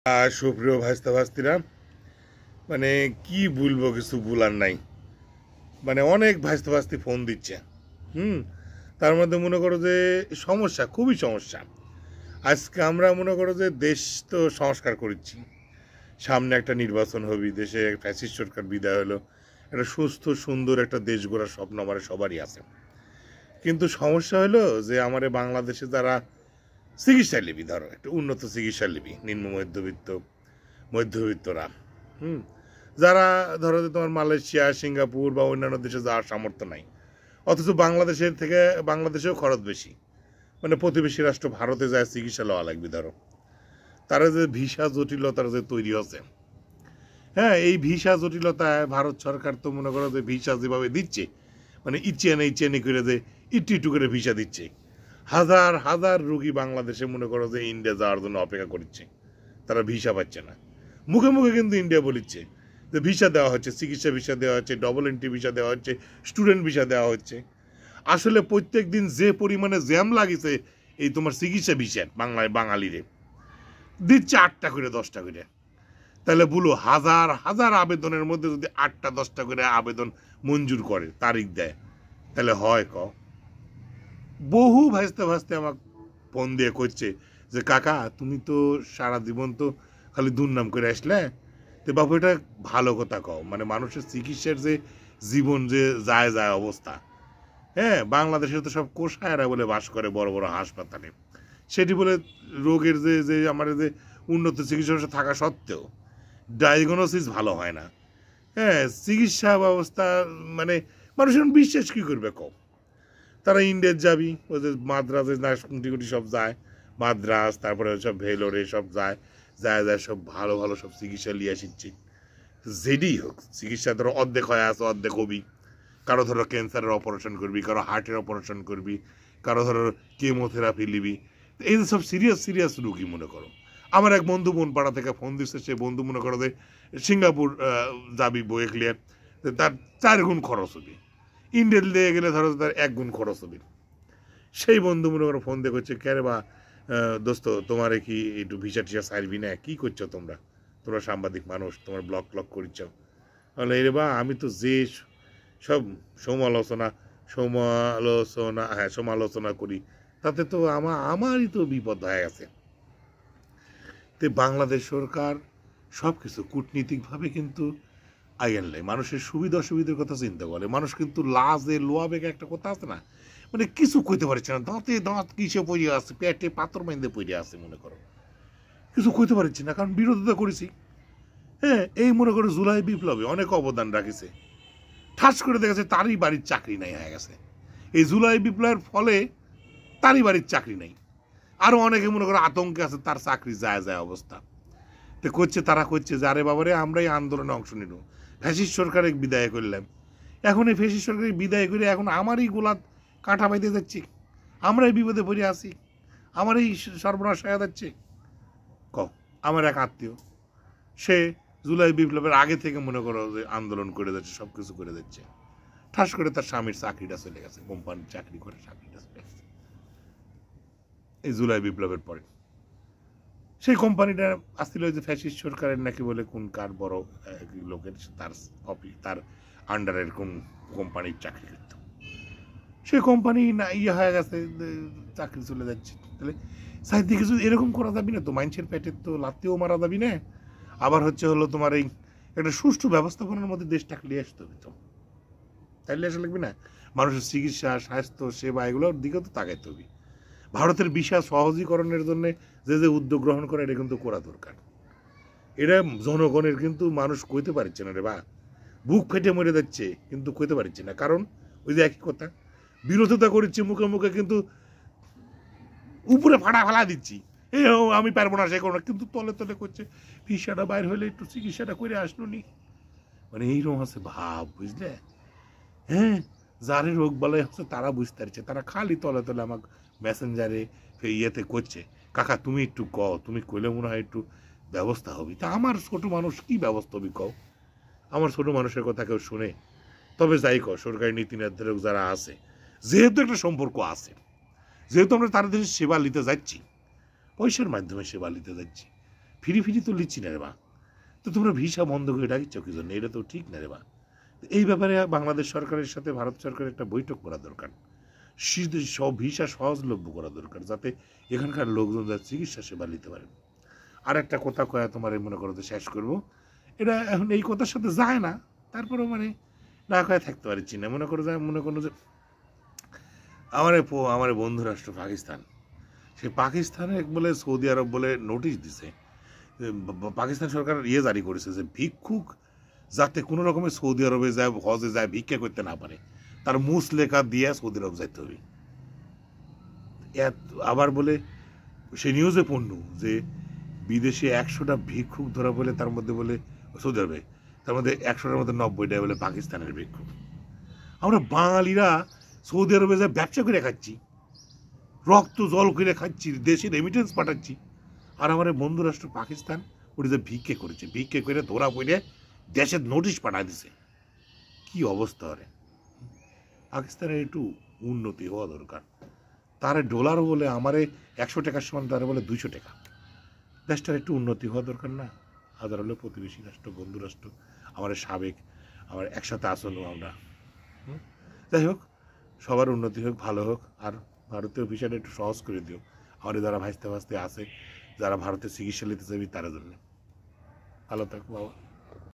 সুপ্রিয় ভাস্তা ভাস্তিরা, মানে কি বলবো, কিছু বলার নাই। মানে অনেক ভাস্তা ভাস্তি ফোন দিচ্ছে। হুম তার মধ্যে মনে করো যে সমস্যা, খুবই সমস্যা। আজকে আমরা মনে করো যে দেশ তো সংস্কার করছি, সামনে একটা নির্বাচন হবে, দেশে ফ্যাসিস্ট সরকার বিদায় হলো, একটা সুস্থ সুন্দর একটা দেশ গড়ার স্বপ্ন আমার সবারই আছে। কিন্তু সমস্যা হলো যে আমার বাংলাদেশে যারা চিকিৎসা লিবি, ধরো একটা উন্নত চিকিৎসা লিবি, নিম্ন মধ্যবিত্তরা, হুম যারা ধরো যে তোমার মালয়েশিয়া, সিঙ্গাপুর বা অন্যান্য দেশে যাওয়ার সামর্থ্য নাই, অথচ বাংলাদেশের থেকে বাংলাদেশেও খরচ বেশি, মানে প্রতিবেশী রাষ্ট্র ভারতে যায় চিকিৎসা লওয়া লাগবে। ধরো তারা যে ভিসা জটিলতার যে তৈরি হচ্ছে, হ্যাঁ, এই ভিসা জটিলতায় ভারত সরকার তো মনে করো যে ভিসা যেভাবে দিচ্ছে, মানে ইচ্ছেনি করে যে একটু একটু করে ভিসা দিচ্ছে। হাজার হাজার রুগী বাংলাদেশে মনে করো যে ইন্ডিয়া যাওয়ার জন্য অপেক্ষা করছে, তারা ভিসা পাচ্ছে না। মুখে মুখে কিন্তু ইন্ডিয়া বলিচ্ছে যে ভিসা দেওয়া হচ্ছে, চিকিৎসা ভিসা দেওয়া হচ্ছে, ডবল এন্ট্রি ভিসা দেওয়া হচ্ছে, স্টুডেন্ট ভিসা দেওয়া হচ্ছে। আসলে প্রত্যেক দিন যে পরিমাণে জ্যাম লাগিছে এই তোমার চিকিৎসা ভিসা বাঙালিরে দিচ্ছে 8টা করে 10টা করে। তাহলে বলো, হাজার হাজার আবেদনের মধ্যে যদি 8টা 10টা করে আবেদন মঞ্জুর করে, তারিখ দেয়, তাহলে হয় বহু ভাসতে ভাসতে আমার ফোন দিয়ে করছে যে কাকা, তুমি তো সারা জীবন তো খালি দুর্নাম করে আসলে, তো বাবু এটা ভালো কথা কও, মানে মানুষের চিকিৎসার যে জীবন যে যায় যায় অবস্থা, হ্যাঁ, বাংলাদেশে তো সব কোষায়রা বলে বাস করে বড় বড় হাসপাতালে, সেটি বলে রোগের যে যে আমার যে উন্নত চিকিৎসা থাকা সত্ত্বেও ডায়াগনোসিস ভালো হয় না। হ্যাঁ, চিকিৎসা ব্যবস্থা, মানে মানুষ এখন বিশ্বাস কী করবে কম। তারা ইন্ডিয়ার যাবি, ওই যে মাদ্রাসে কুটি সব যায়, মাদ্রাস, তারপরে সব ভেলোরে সব যায়, যায় যায় সব ভালো ভালো সব চিকিৎসা লিয়ে আসিচ্ছি। যেডি হোক চিকিৎসা, ধরো অর্ধেক হয়ে আসো অর্ধেক হবি, কারো ধরো ক্যান্সারের অপারেশন করবি, কারো হার্টের অপারেশন করবি, কারো ধরো কেমোথেরাপি নিবি। এই যে সব সিরিয়াস সিরিয়াস রুগী মনে করো। আমার এক বন্ধু পাড়া থেকে ফোন দিচ্ছে, সে বন্ধু মনে করো যে সিঙ্গাপুর যাবি বয়ে ক্লিয়ার, তার 4 গুণ খরচ হবে, ইন্ডিয়ান দিয়ে গেলে ধরো তার 1 গুণ খরচ হবে। সেই বন্ধু মনে করো ফোন দিয়ে করছে, কে রে বা দোস্ত, তোমার কি একটু ভিসা টিসা সারবি না, কী করছো তোমরা, তোমরা সাংবাদিক মানুষ, তোমার ব্লগ করছ। তাহলে এরে বা আমি তো যে সব সমালোচনা করি, তাতে তো আমারই তো বিপদ হয়ে গেছে। তো বাংলাদেশ সরকার সব কিছু কূটনীতিকভাবে কিন্তু আইনলে মানুষের সুবিধা অসুবিধার কথা চিন্তা করে। মানুষ কিন্তু লাজে লোয়া বেগে একটা কথা আছে না, মানে কিছু কইতে পারছে না, দাঁতে দাঁত কিসে পড়ে আছে, পেটে পাথর মাইন্দে পড়ে আছে, মনে করো কিছু কইতে পারছি না, কারণ বিরোধিতা করেছি। হ্যাঁ, এই মনে করো জুলাই বিপ্লবে অনেক অবদান রাখিছে, ঠাস করে দেখেছে তারই বাড়ির চাকরি নাই হয়ে গেছে। এই জুলাই বিপ্লবের ফলে তারই বাড়ির চাকরি নাই, আরো অনেকে মনে করো আতঙ্কে আছে, তার চাকরি যায় যায় অবস্থা। তো তারা করছে যে আরে বাবারে, আমরা এই আন্দোলনে অংশ নিল, ফ্যাসিস্ট সরকারের বিদায় করলাম, এখন এই ফ্যাসিস্ট সরকারের বিদায় করে এখন আমারই গোলা কাঁটা বাইতে যাচ্ছি, আমরাই বিপদে পড়ে আসি, আমারই সর্বনাশ হয়ে যাচ্ছে। আমার এক আত্মীয়, সে জুলাই বিপ্লবের আগে থেকে মনে করো যে আন্দোলন করে যাচ্ছে, সব কিছু করে যাচ্ছে, ঠাস করে তার স্বামীর চাকরিটা চলে গেছে, কোম্পানির চাকরি করে চাকরিটা চলে গেছে এই জুলাই বিপ্লবের পরে। সেই কোম্পানিটা আসছিল যে ফ্যাসিস্ট সরকারের নাকি বলে কোন কার বড় লোকের, তার আন্ডারের কোন কোম্পানির চাকরি করত, সেই কোম্পানি না হয়ে গেছে, চাকরি চলে যাচ্ছে। তাহলে সাইডে কিছু এরকম করা যাবি না তো, মানুষের পেটের তো লাত্তিও মারা যাবি না। আবার হলো তোমার এই একটা সুষ্ঠু ব্যবস্থাপনার মধ্যে দেশটাকে নিয়ে আসতে হবে তো, তাইলে আসা লাগবে না। মানুষের চিকিৎসা, স্বাস্থ্য সেবা, এগুলোর দিকে তো তাকাইতে হবে। ভারতের ভিসা সহজীকরণের জন্য যে যে উদ্যোগ গ্রহণ করে, এটা কিন্তু করা দরকার। এটা জনগণের কিন্তু মানুষ কইতে পারছে না রে বা, বুক ফেটে মরে যাচ্ছে কিন্তু কইতে পারছে না, কারণ ওই যে একই কথা, বিরোধিতা করছি মুখে মুখে, কিন্তু উপরে ফাটা ফেলা দিচ্ছি, এ আমি পারবো না, সে করো না, কিন্তু তলে তলে করছে ভিসাটা বাইর হলে একটু চিকিৎসাটা করে আসলো নি, মানে এইরকম আছে ভাব, বুঝলে। হ্যাঁ, যারে রোগ বালাই হচ্ছে তারা বুঝতে পারছে, তারা খালি তলে তলে আমাকে মেসেঞ্জারে ইয়েতে করছে, কাকা তুমি একটু কও, তুমি কইলে মনে হয় একটু ব্যবস্থা হবে। তা আমার ছোট মানুষ কি ব্যবস্থা হবে কও, আমার ছোট মানুষের কথা কেউ শুনে? তবে যাই কও, সরকারি নীতি নির্ধারক যারা আছে, যেহেতু একটা সম্পর্ক আছে, যেহেতু আমরা তাদের দেশে সেবা নিতে যাচ্ছি, পয়সার মাধ্যমে সেবা নিতে যাচ্ছি, ফিরি ফিরি তো লিচ্ছি না রে বা, তো তোমরা ভিসা বন্ধ করে ডাকিচ্ছ কি জন্য? এটা তো ঠিক না রে বা। এই ব্যাপারে বাংলাদেশ সরকারের সাথে ভারত সরকারের একটা বৈঠক করা দরকার, সব ভিসা সহজলভ্য করা দরকার, যাতে এখানকার লোকজন যাতে চিকিৎসা সেবা নিতে পারে। আর একটা কথা কয়া তোমার মনে করো তো শেষ করবো, এটা এখন এই কথার সাথে যায় না, তারপরেও মানে না কয়ে থাকতে পারছি না। মনে করো যে আমার বন্ধু রাষ্ট্র পাকিস্তান, সে পাকিস্তানে বলে সৌদি আরব বলে নোটিশ দিছে, পাকিস্তান সরকার জারি করেছে যে ভিক্ষুক যাতে কোনো রকমের সৌদি আরবে যায়, হজে যায়, ভিক্ষা করতে না পারে, তার মুসলেখা দিয়ে সৌদি আরব যাইতে হবে। আবার বলে সে নিউজে পড়ল যে বিদেশে 100টা ভিক্ষুক ধরা বলে, তার মধ্যে বলে সৌদি আরবে, তার মধ্যে 100টার মধ্যে 90টা বলে পাকিস্তানের ভিক্ষুক। আমরা বাঙালিরা সৌদি আরবে যায় ব্যবসা করে খাচ্ছি, রক্ত জল করে খাচ্ছি, দেশে রেমিটেন্স পাঠাচ্ছি, আর আমার বন্ধু রাষ্ট্র পাকিস্তান ওটা যে ভিক্ষে করেছে, ভিক্ষে করে ধরা পড়ে দেশের নোটিশ পাঠা দিছে। কি অবস্থা হবে? পাকিস্তানের একটু উন্নতি হওয়া দরকার। তারে ডলার বলে আমারে 100 টাকার সমান, তারা বলে 200 টাকা। দেশটার একটু উন্নতি হওয়া দরকার না? হাজার হলে প্রতিবেশী রাষ্ট্র, বন্ধু রাষ্ট্র, আমার সাবেক, আমার একসাথে আসলো আমরা। যাই হোক, সবার উন্নতি হোক, ভালো হোক। আর ভারতীয় ভিসাটা একটু সহজ করে দিও আর যারা ভাসতে ভাসতে আছে, যারা ভারতে চিকিৎসা নিতে চাইবি তার জন্য। ভালো থাকো বাবা।